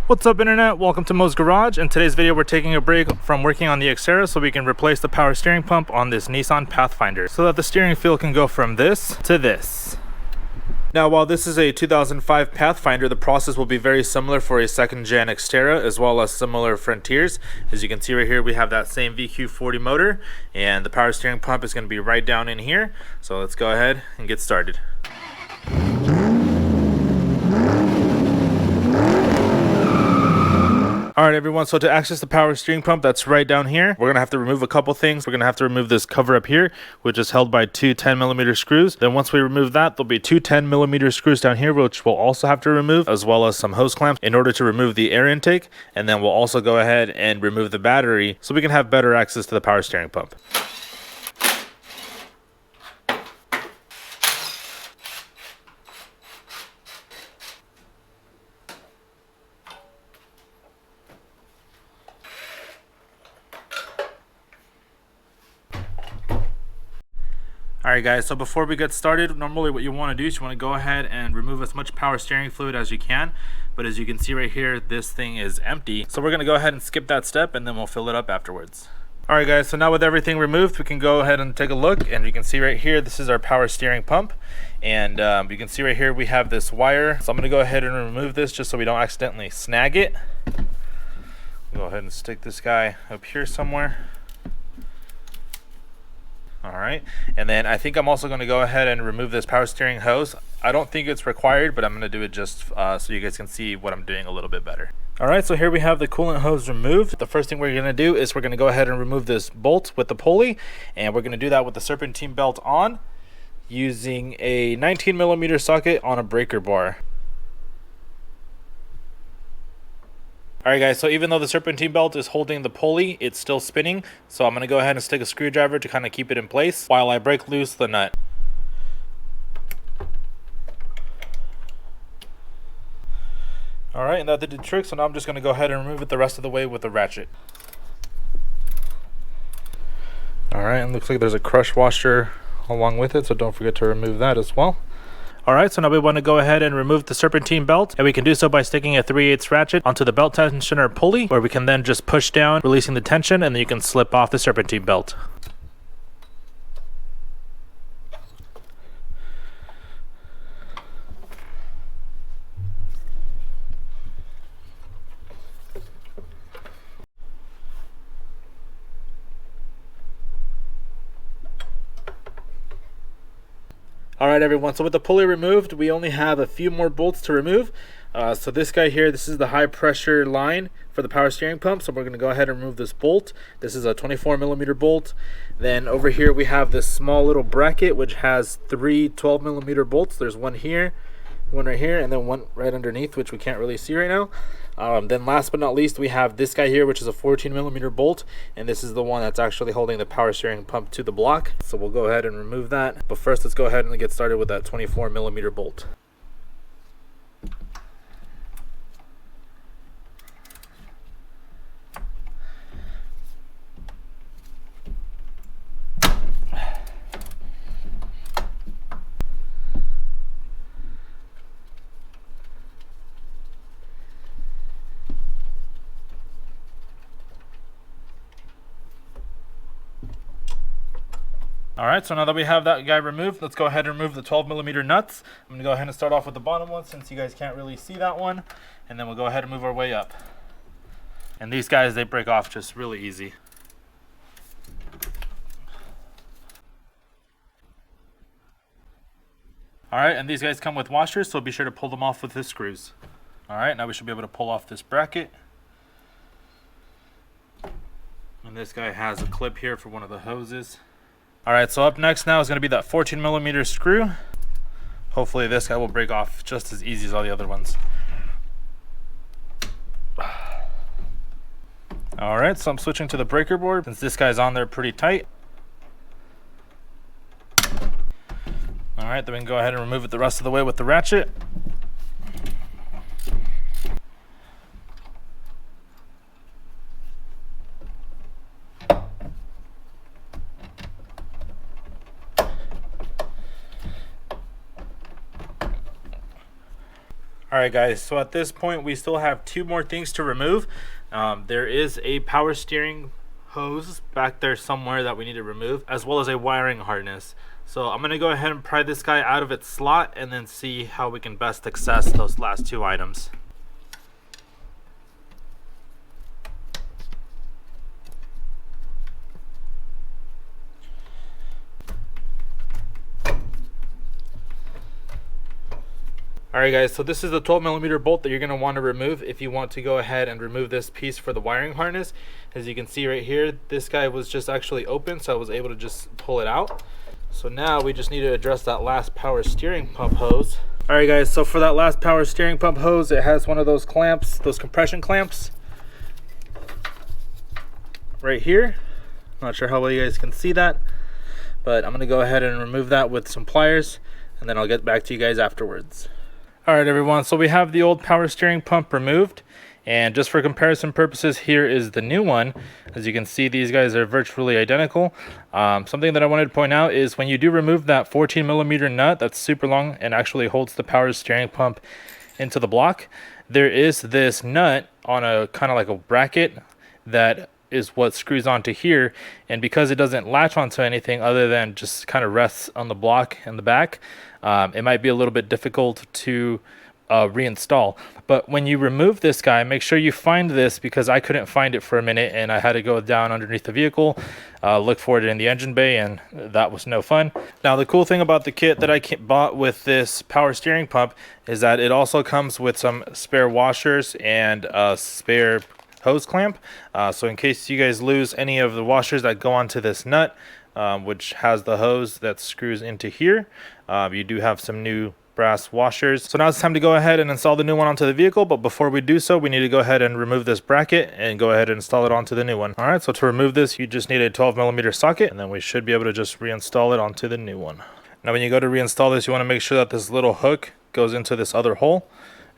What's up internet, welcome to Mo's Garage. In today's video we're taking a break from working on the Xterra so we can replace the power steering pump on this Nissan Pathfinder so that the steering feel can go from this to this. Now while this is a 2005 Pathfinder, the process will be very similar for a second gen Xterra as well as similar Frontiers. As you can see right here, we have that same VQ40 motor and the power steering pump is going to be right down in here. So let's go ahead and get started. Alright everyone, so to access the power steering pump that's right down here, we're going to have to remove a couple things. We're going to have to remove this cover up here, which is held by two 10mm screws. Then once we remove that, there'll be two 10mm screws down here, which we'll also have to remove, as well as some hose clamps in order to remove the air intake. And then we'll also go ahead and remove the battery so we can have better access to the power steering pump. Alright guys, so before we get started, normally what you want to do is you want to go ahead and remove as much power steering fluid as you can. But as you can see right here, this thing is empty. So we're going to go ahead and skip that step and then we'll fill it up afterwards. Alright guys, so now with everything removed, we can go ahead and take a look. And you can see right here, this is our power steering pump. And you can see right here, we have this wire. So I'm going to go ahead and remove this just so we don't accidentally snag it. Go ahead and stick this guy up here somewhere. Alright, and then I think I'm also going to go ahead and remove this power steering hose. I don't think it's required, but I'm going to do it just so you guys can see what I'm doing a little bit better. Alright, so here we have the coolant hose removed. The first thing we're going to do is we're going to go ahead and remove this bolt with the pulley, and we're going to do that with the Serpentine Belt on, using a 19mm socket on a breaker bar. Alright guys, so even though the Serpentine Belt is holding the pulley, it's still spinning. So I'm going to go ahead and stick a screwdriver to kind of keep it in place while I break loose the nut. Alright, and that did the trick, so now I'm just going to go ahead and remove it the rest of the way with a ratchet. Alright, and looks like there's a crush washer along with it, so don't forget to remove that as well. Alright, so now we want to go ahead and remove the Serpentine Belt, and we can do so by sticking a 3/8 ratchet onto the belt tensioner pulley, where we can then just push down, releasing the tension, and then you can slip off the Serpentine Belt. Alright everyone, so with the pulley removed, we only have a few more bolts to remove. So this guy here, this is the high pressure line for the power steering pump. So we're going to go ahead and remove this bolt. This is a 24mm bolt. Then over here we have this small little bracket which has three 12mm bolts. There's one here, one right here, and then one right underneath, which we can't really see right now. Then last but not least, we have this guy here, which is a 14mm bolt, and this is the one that's actually holding the power steering pump to the block. So we'll go ahead and remove that. But first, let's go ahead and get started with that 24mm bolt. Alright, so now that we have that guy removed, let's go ahead and remove the 12mm nuts. I'm going to go ahead and start off with the bottom one since you guys can't really see that one. And then we'll go ahead and move our way up. And these guys, they break off just really easy. Alright, and these guys come with washers, so be sure to pull them off with the screws. Alright, now we should be able to pull off this bracket. And this guy has a clip here for one of the hoses. Alright, so up next now is going to be that 14mm screw. Hopefully this guy will break off just as easy as all the other ones. Alright, so I'm switching to the breaker board since this guy's on there pretty tight. Alright, then we can go ahead and remove it the rest of the way with the ratchet. Alright guys, so at this point we still have two more things to remove. There is a power steering hose back there somewhere that we need to remove, as well as a wiring harness. So I'm going to go ahead and pry this guy out of its slot and then see how we can best access those last two items. Alright guys, so this is the 12mm bolt that you're going to want to remove if you want to go ahead and remove this piece for the wiring harness. As you can see right here, this guy was just actually open, so I was able to just pull it out. So now we just need to address that last power steering pump hose. Alright guys, so for that last power steering pump hose, it has one of those clamps, those compression clamps right here. Not sure how well you guys can see that, but I'm going to go ahead and remove that with some pliers, and then I'll get back to you guys afterwards. Alright everyone, so we have the old power steering pump removed, and just for comparison purposes, here is the new one. As you can see, these guys are virtually identical. Something that I wanted to point out is when you do remove that 14mm nut that's super long and actually holds the power steering pump into the block, there is this nut on a kind of like a bracket that is what screws onto here, and because it doesn't latch onto anything other than just kind of rests on the block in the back, it might be a little bit difficult to reinstall. But when you remove this guy, make sure you find this, because I couldn't find it for a minute and I had to go down underneath the vehicle, look for it in the engine bay, and that was no fun. Now the cool thing about the kit that I bought with this power steering pump is that it also comes with some spare washers and a spare hose clamp, so in case you guys lose any of the washers that go onto this nut, which has the hose that screws into here, you do have some new brass washers. So now it's time to go ahead and install the new one onto the vehicle, but before we do so, we need to go ahead and remove this bracket and go ahead and install it onto the new one. Alright, so to remove this, you just need a 12mm socket, and then we should be able to just reinstall it onto the new one. Now when you go to reinstall this, you want to make sure that this little hook goes into this other hole,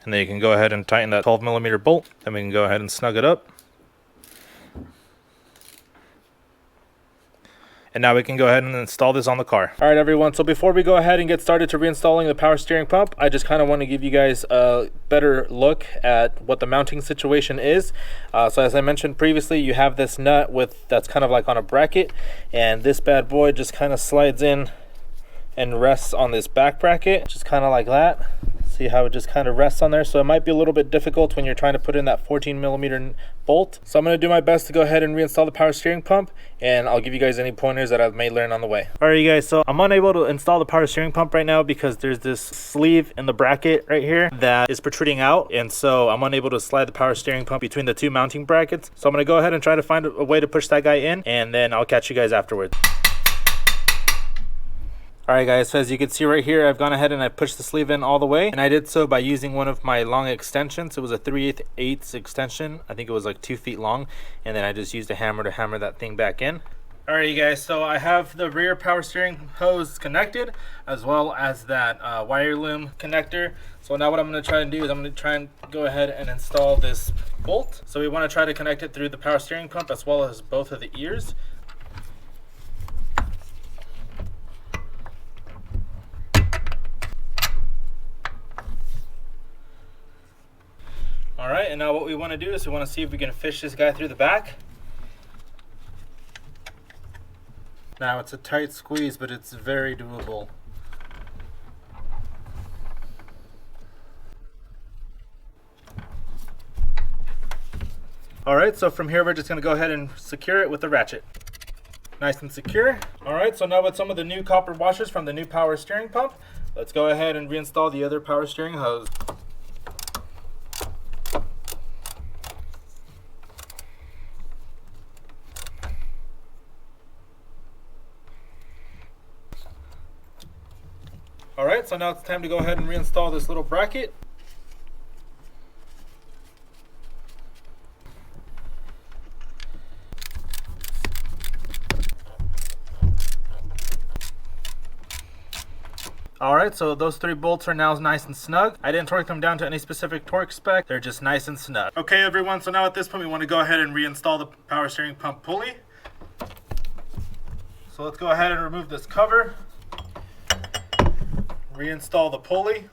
and then you can go ahead and tighten that 12mm bolt. Then we can go ahead and snug it up. And now we can go ahead and install this on the car. All right, everyone. So before we go ahead and get started to reinstalling the power steering pump, I just kind of want to give you guys a better look at what the mounting situation is. So as I mentioned previously, you have this nut that's kind of like on a bracket, and this bad boy just kind of slides in and rests on this back bracket, just kind of like that. See how it just kind of rests on there? So it might be a little bit difficult when you're trying to put in that 14mm bolt. So I'm going to do my best to go ahead and reinstall the power steering pump, and I'll give you guys any pointers that I may learn on the way. Alright you guys, so I'm unable to install the power steering pump right now because there's this sleeve in the bracket right here that is protruding out, and so I'm unable to slide the power steering pump between the two mounting brackets. So I'm going to go ahead and try to find a way to push that guy in, and then I'll catch you guys afterwards. Alright guys, so as you can see right here, I've gone ahead and I pushed the sleeve in all the way, and I did so by using one of my long extensions. It was a 3/8 extension. I think it was like 2 feet long, and then I just used a hammer to hammer that thing back in. Alright you guys, so I have the rear power steering hose connected, as well as that wire loom connector. So now what I'm going to try and do is I'm going to try and go ahead and install this bolt. So we want to try to connect it through the power steering pump as well as both of the ears. Alright, and now what we want to do is we want to see if we can fish this guy through the back. Now it's a tight squeeze, but it's very doable. Alright, so from here we're just going to go ahead and secure it with the ratchet. Nice and secure. Alright, so now with some of the new copper washers from the new power steering pump, let's go ahead and reinstall the other power steering hose. Alright, so now it's time to go ahead and reinstall this little bracket. Alright, so those 3 bolts are now nice and snug. I didn't torque them down to any specific torque spec. They're just nice and snug. Okay everyone, so now at this point we want to go ahead and reinstall the power steering pump pulley. So let's go ahead and remove this cover. Reinstall the pulley.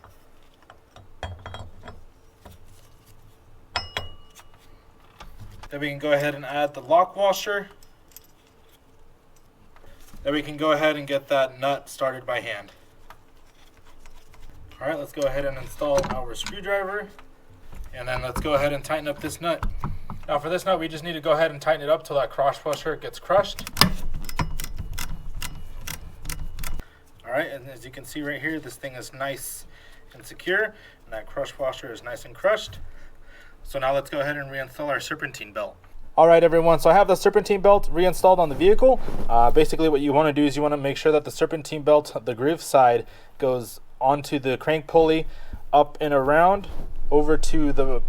Then we can go ahead and add the lock washer. Then we can go ahead and get that nut started by hand. All right, let's go ahead and install our screwdriver. And then let's go ahead and tighten up this nut. Now for this nut, we just need to go ahead and tighten it up till that cross washer gets crushed. All right, and as you can see right here, this thing is nice and secure, and that crush washer is nice and crushed. So now let's go ahead and reinstall our serpentine belt. All right, everyone, so I have the serpentine belt reinstalled on the vehicle. Basically what you want to do is you want to make sure that the serpentine belt, the groove side, goes onto the crank pulley, up and around, over to the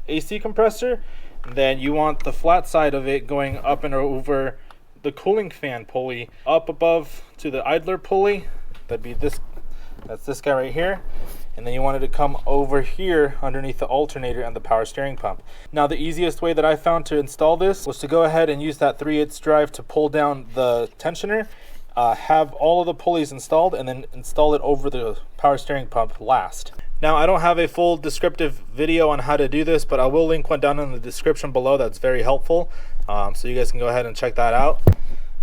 AC compressor. Then you want the flat side of it going up and over the cooling fan pulley, up above to the idler pulley. That'd be this, that's this guy right here. And then you want it to come over here underneath the alternator and the power steering pump. Now the easiest way that I found to install this was to go ahead and use that 3/8 drive to pull down the tensioner, have all of the pulleys installed, and then install it over the power steering pump last. Now I don't have a full descriptive video on how to do this, but I will link one down in the description below that's very helpful. So you guys can go ahead and check that out.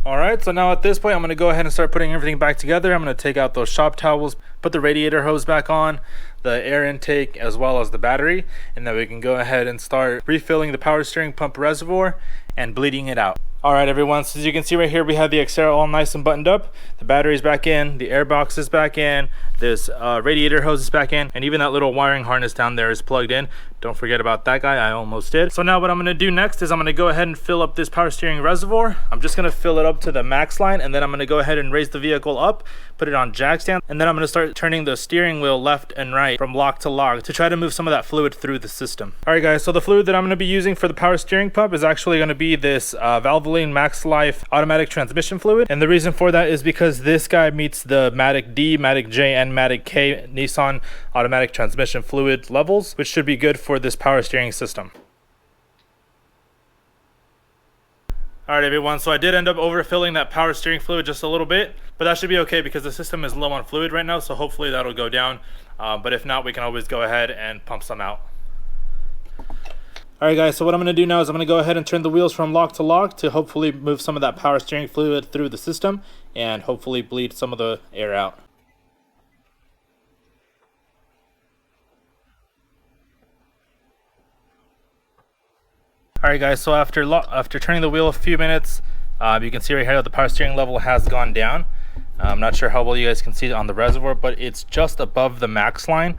All right, so now at this point, I'm gonna go ahead and start putting everything back together. I'm gonna take out those shop towels, put the radiator hose back on, the air intake, as well as the battery, and then we can go ahead and start refilling the power steering pump reservoir and bleeding it out. All right, everyone, so as you can see right here, we have the Xterra all nice and buttoned up. The battery's back in, the air box is back in, this radiator hose is back in, and even that little wiring harness down there is plugged in. Don't forget about that guy, I almost did. So now what I'm gonna do next is I'm gonna go ahead and fill up this power steering reservoir. I'm just gonna fill it up to the max line, and then I'm gonna go ahead and raise the vehicle up, put it on jack stand, and then I'm gonna start turning the steering wheel left and right from lock to lock to try to move some of that fluid through the system. All right, guys, so the fluid that I'm gonna be using for the power steering pump is actually gonna be this VALVOLINE MaxLife automatic transmission fluid. And the reason for that is because this guy meets the Matic D, Matic J, and Matic K Nissan automatic transmission fluid levels, which should be good for this power steering system. All right, everyone, so I did end up overfilling that power steering fluid just a little bit, but that should be okay because the system is low on fluid right now, so hopefully that'll go down. But if not, we can always go ahead and pump some out. All right, guys, so what I'm gonna do now is I'm gonna go ahead and turn the wheels from lock to lock to hopefully move some of that power steering fluid through the system and hopefully bleed some of the air out. All right, guys, so after turning the wheel a few minutes, you can see right here that the power steering level has gone down. I'm not sure how well you guys can see it on the reservoir, but it's just above the max line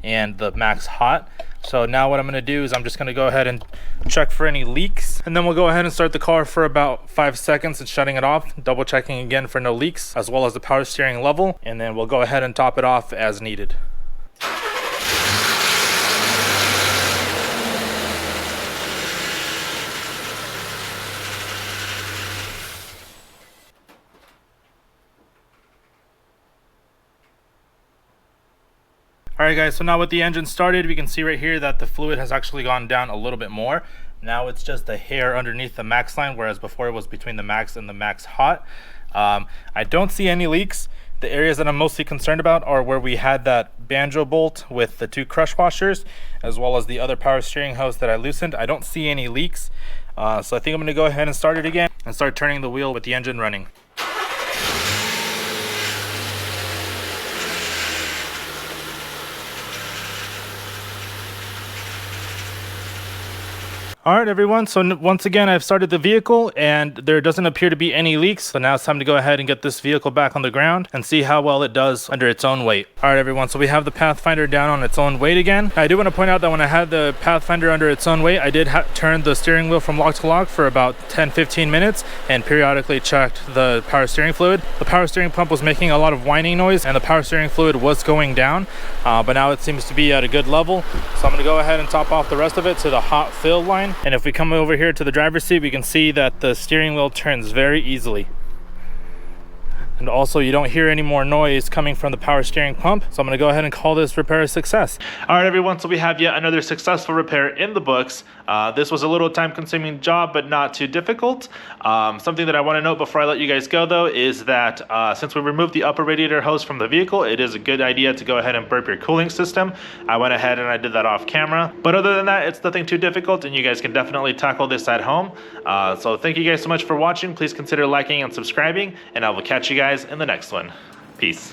and the max hot. So now what I'm gonna do is I'm just gonna go ahead and check for any leaks, and then we'll go ahead and start the car for about 5 seconds and shutting it off, double checking again for no leaks, as well as the power steering level, and then we'll go ahead and top it off as needed. All right, guys, so now with the engine started, we can see right here that the fluid has actually gone down a little bit more. Now it's just a hair underneath the max line, whereas before it was between the max and the max hot. I don't see any leaks. The areas that I'm mostly concerned about are where we had that banjo bolt with the 2 crush washers, as well as the other power steering hose that I loosened. I don't see any leaks. So I think I'm gonna go ahead and start it again and start turning the wheel with the engine running. All right, everyone, so once again, I've started the vehicle and there doesn't appear to be any leaks. So now it's time to go ahead and get this vehicle back on the ground and see how well it does under its own weight. All right, everyone, so we have the Pathfinder down on its own weight again. I do want to point out that when I had the Pathfinder under its own weight, I did turn the steering wheel from lock to lock for about 10-15 minutes and periodically checked the power steering fluid. The power steering pump was making a lot of whining noise and the power steering fluid was going down, but now it seems to be at a good level. So I'm gonna go ahead and top off the rest of it to the hot fill line. And if we come over here to the driver's seat, we can see that the steering wheel turns very easily. And also you don't hear any more noise coming from the power steering pump. So I'm gonna go ahead and call this repair a success. All right, everyone, so we have yet another successful repair in the books. This was a little time-consuming job, but not too difficult. Something that I want to note before I let you guys go, though, is that since we removed the upper radiator hose from the vehicle, it is a good idea to go ahead and burp your cooling system. I went ahead and I did that off camera. But other than that, it's nothing too difficult, and you guys can definitely tackle this at home. So thank you guys so much for watching. Please consider liking and subscribing, and I will catch you guys in the next one. Peace.